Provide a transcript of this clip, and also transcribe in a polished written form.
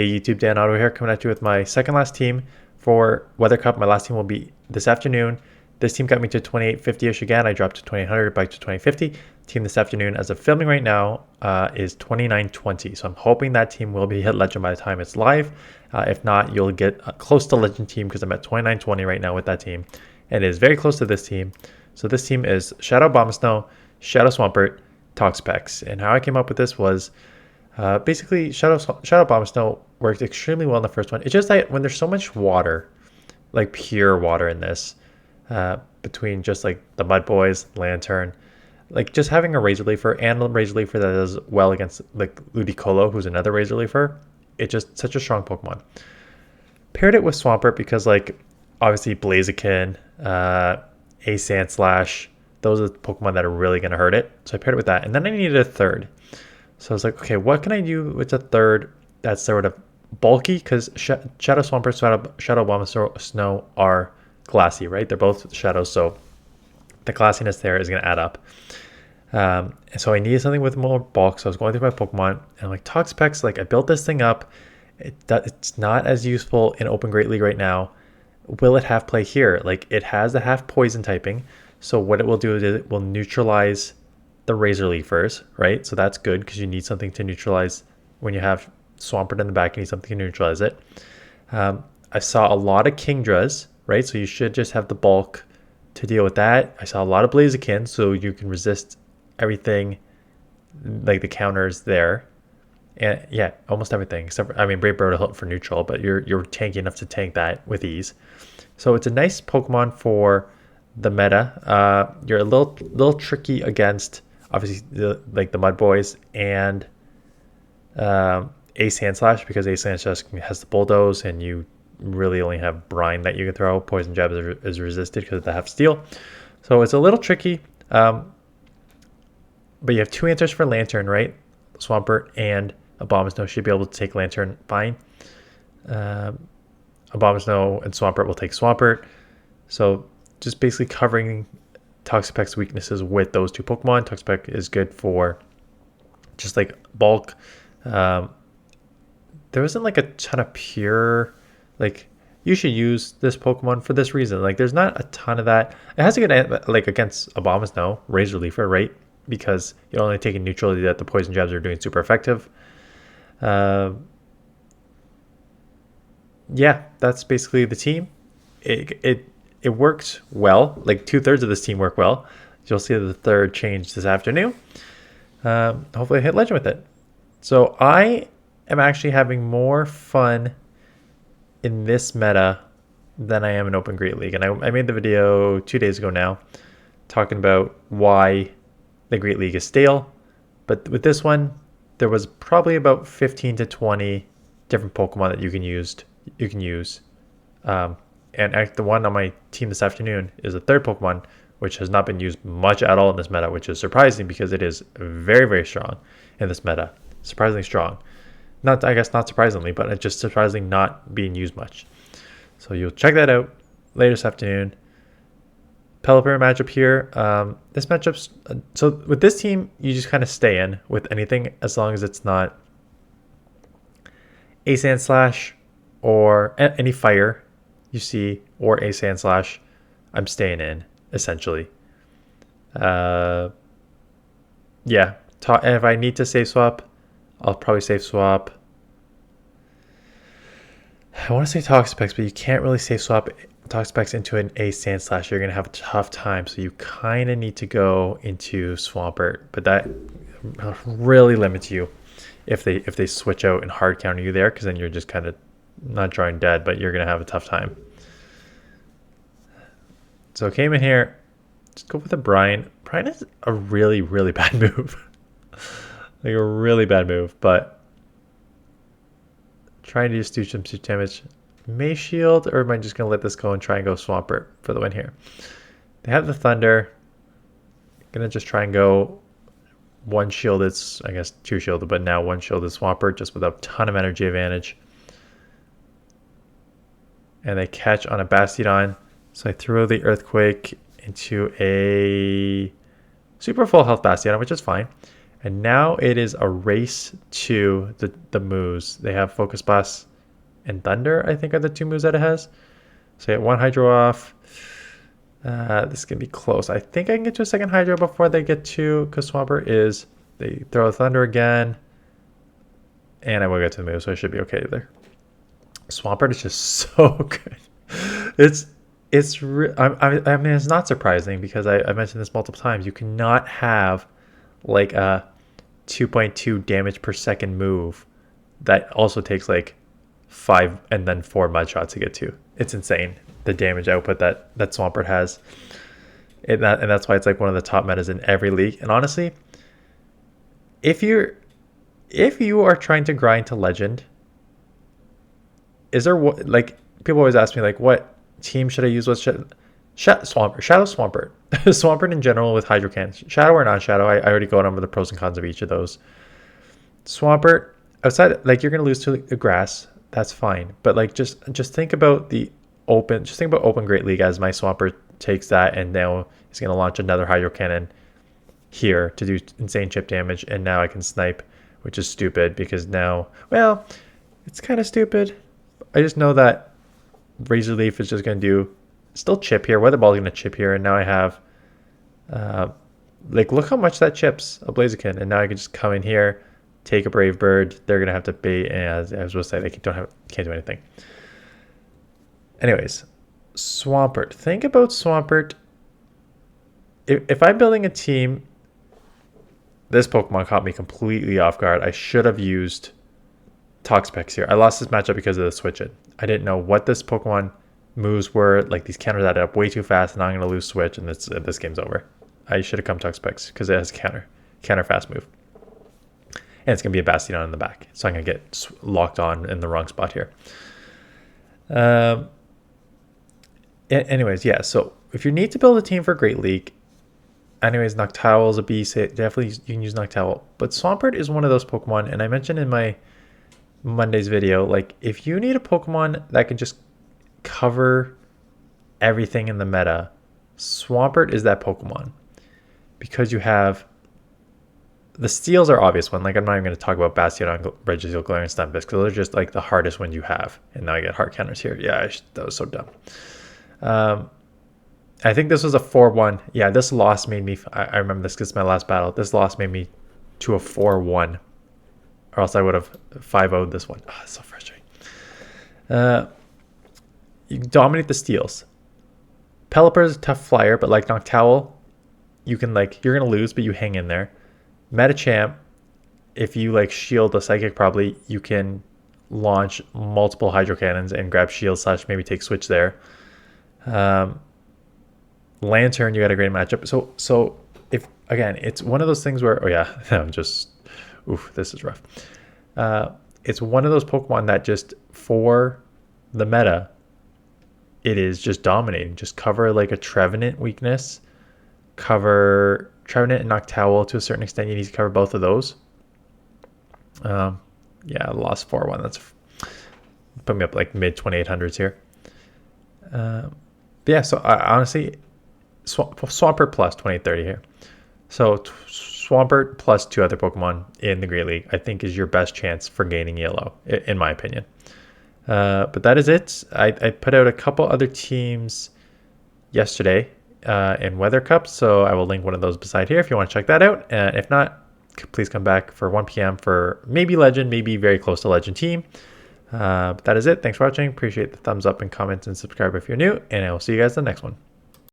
Hey YouTube, Dan Otto here, coming at you with my second last team for Weather Cup. My last team will be this afternoon. This team got me to 2850-ish again. I dropped to 2800, back to 2050. Team this afternoon, as of filming right now, is 2920. So I'm hoping that team will be hit legend by the time it's live. If not, you'll get close to legend team because I'm at 2920 right now with that team. And it is very close to this team. So this team is Shadow abomasnow, Shadow swampert, Toxapex. And how I came up with this was basically Shadow abomasnow worked extremely well in the first one. It's just that when there's so much water, like pure water in this, between just like the Mud Boys, Lantern, like just having a Razor Leafer and a Razor Leafer that does well against like Ludicolo, who's another Razor Leafer, it's just such a strong Pokemon. Paired it with Swampert because like obviously Blaziken, a Sandslash, those are the Pokemon that are really going to hurt it. So I paired it with that. And then I needed a third. So I was like, okay, what can I do with a third that's sort of bulky? Because Shadow Swampert, Shadow abomasnow are glassy, right? They're both shadows, so the glassiness there is going to add up. And so I needed something with more bulk, so I was going through my Pokemon, and I'm like, Toxapex, like I built this thing up. It's not as useful in Open Great League right now. Will it have play here? Like it has the half poison typing, so what it will do is it will neutralize the Razor Leafers, right? So that's good because you need something to neutralize when you have Swampert in the back. You need something to neutralize it. I saw a lot of Kingdras, right? So you should just have the bulk to deal with that. I saw a lot of Blaziken, so you can resist everything, like the counters there. And yeah, almost everything except for, I mean, Brave Bird will help for neutral, but you're tanky enough to tank that with ease. So it's a nice Pokemon for the meta. You're a little tricky against obviously the Mud Boys and a Sandslash, because a Sandslash has the Bulldoze and you really only have Brine that you can throw. Poison Jab is resisted because of the half steel. So it's a little tricky. But you have two answers for Lantern, right? Swampert and abomasnow should be able to take Lantern fine. Abomasnow and Swampert will take Swampert. So just basically covering Toxapex's weaknesses with those two Pokemon. Toxapex is good for just like bulk. There wasn't like a ton of pure, like you should use this Pokemon for this reason. Like there's not a ton of that. It has a good, like against abomasnow, Razor Leafer, right? Because you're only taking neutrality that the poison jabs are doing super effective. Yeah, that's basically the team. It worked well. Like 2/3 of this team work well. You'll see the third change this afternoon. Hopefully I hit legend with it. So I am actually having more fun in this meta than I am in Open Great League. And I made the video 2 days ago now talking about why the Great League is stale. But with this one, there was probably about 15 to 20 different Pokemon that you can use. And the one on my team this afternoon is a third Pokemon, which has not been used much at all in this meta, which is surprising because it is very, very strong in this meta. Surprisingly strong. I guess not surprisingly, but it's just surprisingly not being used much. So you'll check that out later this afternoon. Pelipper matchup here. This matchup's so with this team, you just kind of stay in with anything as long as it's not a Sandslash or any fire you see, or a Sandslash. I'm staying in essentially. Yeah. And if I need to save swap, I'll probably save swap. I want to say Toxapex, but you can't really save swap Toxapex into an A Sandslash. You're going to have a tough time. So you kind of need to go into Swampert. But that really limits you if they switch out and hard counter you there, because then you're just kind of not drawing dead, but you're going to have a tough time. So I came in here. Just go with a Brine. Brine is a really, really bad move. Like a really bad move, but trying to just do some damage. May shield, or am I just going to let this go and try and go Swampert for the win here? They have the Thunder. Going to just try and go one shielded, I guess two shielded, but now one shielded Swampert just with a ton of energy advantage. And they catch on a Bastiodon. So I threw the Earthquake into a super full health Bastiodon, which is fine. And now it is a race to the moves. They have Focus Blast and Thunder, I think, are the 2 moves that it has. So I get 1 Hydro off. This can be close. I think I can get to a second Hydro before they get to, because Swampert is, they throw a Thunder again. And I will get to the move, so I should be okay there. Swampert is just so good. I mean, it's not surprising because I mentioned this multiple times. You cannot have like a 2.2 damage per second move that also takes like 5 and then 4 mud shots to get to. It's insane, the damage output that Swampert has. And that's why it's like one of the top metas in every league. And honestly, if you are trying to grind to legend, is there, like, people always ask me, like, what team should I use? Shadow Swampert. Swampert in general with Hydro Cans. Shadow or non-Shadow, I already go over the pros and cons of each of those. Swampert, outside, like, you're going to lose to the grass. That's fine. But, like, just think about open Great League as my Swampert takes that and now he's going to launch another Hydro Cannon here to do insane chip damage. And now I can snipe, which is stupid because now, well, it's kind of stupid. I just know that Razor Leaf is just going to do still chip here. Weather Ball is going to chip here. And now I have, like, look how much that chips a Blaziken. And now I can just come in here, take a Brave Bird. They're going to have to bait. And as I was going to say, they can't do anything. Anyways, Swampert. Think about Swampert. If I'm building a team, this Pokemon caught me completely off guard. I should have used Toxapex here. I lost this matchup because of the switch in. I didn't know what this Pokemon moves were. Like, these counters added up way too fast, and now I'm going to lose switch, and this game's over. I should have come Toxapex because it has counter fast move. And it's going to be a Bastion in the back. So I'm going to get locked on in the wrong spot here. Anyways, yeah. So if you need to build a team for Great League, anyways, Noctowl is a beast. Definitely you can use Noctowl. But Swampert is one of those Pokemon, and I mentioned in my Monday's video, like, if you need a Pokemon that can just cover everything in the meta, Swampert is that Pokemon. Because you have the steals are obvious one. Like, I'm not even going to talk about Bastion, Registeel, Glare, and Stunfisk because those are just like the hardest ones you have. And now I get heart counters here. Yeah, that was so dumb. I think this was a 4-1. Yeah, this loss made me, I remember this because it's my last battle. This loss made me to a 4-1. Or else I would have 5-0'd this one. Oh, that's so frustrating. You dominate the steals. Pelipper is a tough flyer, but like Noctowl, you can, like, you're going to lose, but you hang in there. Metachamp, if you, like, shield a Psychic probably, you can launch multiple Hydro Cannons and grab shield / maybe take switch there. Lantern, you got a great matchup. So if, again, it's one of those things where, oh yeah, I'm just, oof, this is rough. It's one of those Pokemon that just, for the meta, it is just dominating. Just cover like a Trevenant weakness, cover Trevenant and Noctowl to a certain extent. You need to cover both of those. Yeah, I lost 4-1. That's put me up like mid 2800s here. But yeah, so honestly, Swampert plus 2830 here. So Swampert plus 2 other Pokemon in the Great League, I think, is your best chance for gaining yellow, in my opinion. But that is it. I put out a couple other teams yesterday in Weather Cup, so I will link one of those beside here if you want to check that out. If not, please come back for 1 p.m. for maybe Legend, maybe very close to Legend team. But that is it. Thanks for watching. Appreciate the thumbs up and comments and subscribe if you're new, and I will see you guys in the next one.